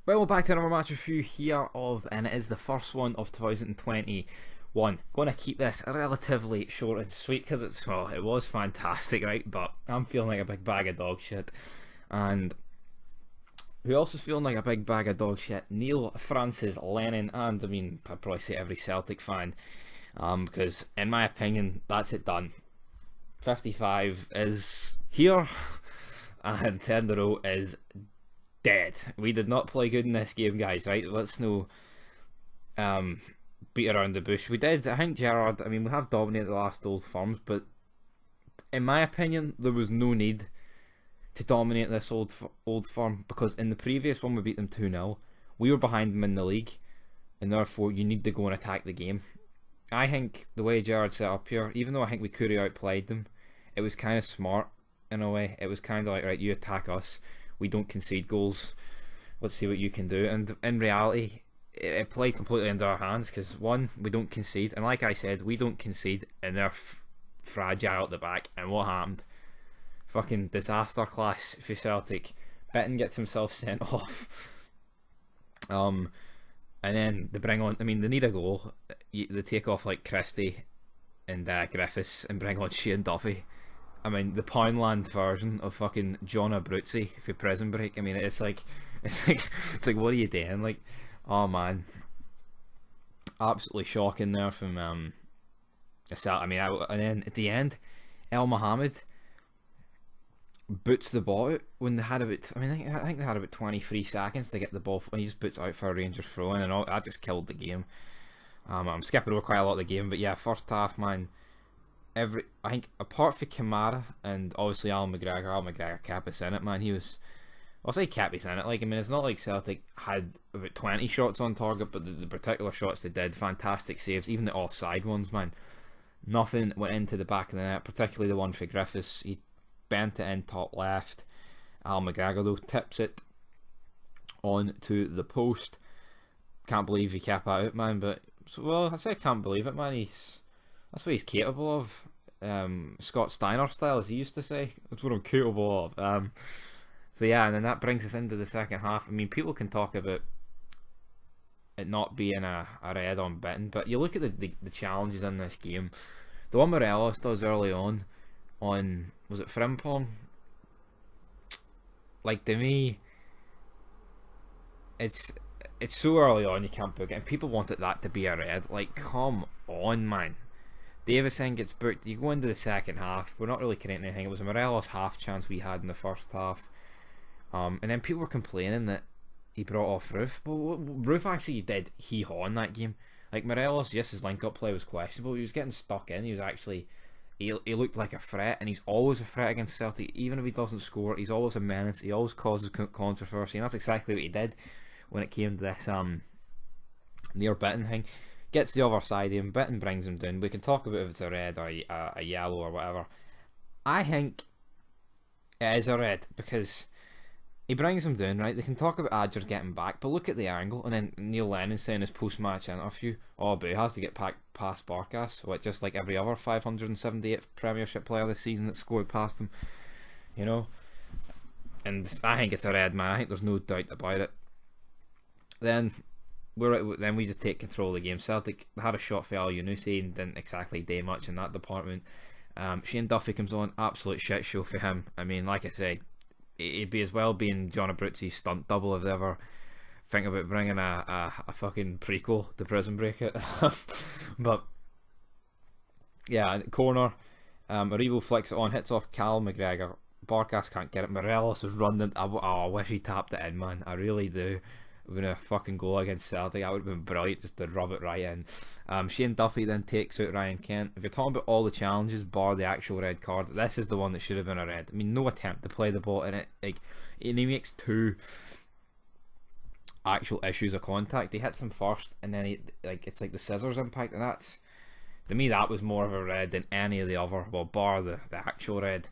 Well, back to another match review here and it is the first one of 2021. Going to keep this relatively short and sweet because it was fantastic, right? But I'm feeling like a big bag of dog shit, and who else is feeling like a big bag of dog shit? Neil, Francis, Lennon, and I mean, I'd probably say every Celtic fan, because in my opinion, that's it done. 55 is here, and 10 in a row is dead. We did not play good in this game, guys, right? Let's no beat around the bush. We did. I think Gerrard, I mean, we have dominated the last Old Firms, but in my opinion, there was no need to dominate this Old Firm, because in the previous one we beat them 2-0. We were behind them in the league, and therefore you need to go and attack the game. I think the way Gerrard set up here, even though I think we could have outplayed them, it was kind of smart in a way. It was kind of like, right, you attack us, we don't concede goals, let's see what you can do. And in reality, it played completely into our hands, because one, we don't concede, and like I said, we don't concede, and they're fragile at the back. And what happened? Fucking disaster class for Celtic. Bitton gets himself sent off, and then they bring on, I mean, they need a goal, they take off like Christie and Griffiths and bring on Shane Duffy. I mean, the Poundland version of fucking John Abruzzi for Prison Break. I mean, it's like, what are you doing? Like, oh man, absolutely shocking there from I mean, and then at the end, El Mohammed boots the ball out when they had about, I mean, I think they had about 23 seconds to get the ball, and he just boots out for a Rangers throw in, and that just killed the game. I'm skipping over quite a lot of the game, but yeah, first half, man. I think apart from Kamara and obviously Al McGregor kept us in it, man. I'll say kept us in it. Like, I mean, it's not like Celtic had about 20 shots on target, but the particular shots they did, fantastic saves, even the offside ones, man. Nothing went into the back of the net, particularly the one for Griffiths. He bent it in top left. Al McGregor though tips it on to the post. Can't believe he kept that out, man. But well, I say I can't believe it, man. That's what he's capable of. Scott Steiner style, as he used to say. That's what I'm capable of. So yeah, and then that brings us into the second half. I mean, people can talk about it not being a red on Bitton, but you look at the challenges in this game. The one Morelos does early on, was it Frimpong? Like, to me, it's so early on you can't book it, and people wanted that to be a red. Like, come on, man. Davison gets booked. You go into the second half, we're not really creating anything. It was a Morelos half chance we had in the first half, and then people were complaining that he brought off Roof. Well, Roof actually did hee-haw in that game. Like, Morelos, yes, his link-up play was questionable. He was getting stuck in. He was actually, he looked like a threat, and he's always a threat against Celtic. Even if he doesn't score, he's always a menace. He always causes controversy, and that's exactly what he did when it came to this near Bitton thing. Gets the other side of him, Bitton brings him down. We can talk about if it's a red or a yellow or whatever. I think it is a red, because he brings him down, right? They can talk about Adger getting back, but look at the angle. And then Neil Lennon saying his post-match interview, oh, but he has to get past Barkas, which just like every other 578th Premiership player this season that scored past him, you know. And I think it's a red, man. I think there's no doubt about it. Then we just take control of the game. Celtic had a shot for Al Yunusi and didn't exactly do much in that department. Shane Duffy comes on, absolute shit show for him. I mean, like I said, it'd be as well being John Abruzzi's stunt double if they ever think about bringing a fucking prequel to Prison Break it. But yeah, corner, Aribo flicks it on, hits off Cal McGregor. Barkas can't get it. Morelos is running. I wish he tapped it in, man. I really do. We're gonna fucking goal against Celtic, that would have been brilliant just to rub it right in. Shane Duffy then takes out Ryan Kent. If you're talking about all the challenges bar the actual red card, this is the one that should have been a red. I mean, no attempt to play the ball in it. Like, and he makes two actual issues of contact. He hits him first, and then it's like the scissors impact, and that's, to me, that was more of a red than any of the other. Well, bar the actual red,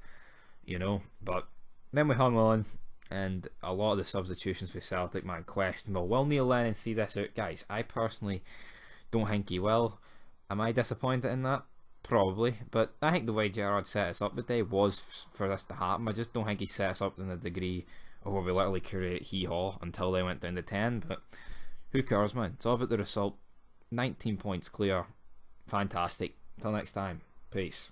you know. But then we hung on. And a lot of the substitutions for Celtic, man, questionable. Will Neil Lennon see this out? Guys, I personally don't think he will. Am I disappointed in that? Probably. But I think the way Gerrard set us up today was for this to happen. I just don't think he set us up in the degree where we literally create hee-haw until they went down to 10, but who cares, man? It's all about the result. 19 points clear. Fantastic. Till next time. Peace.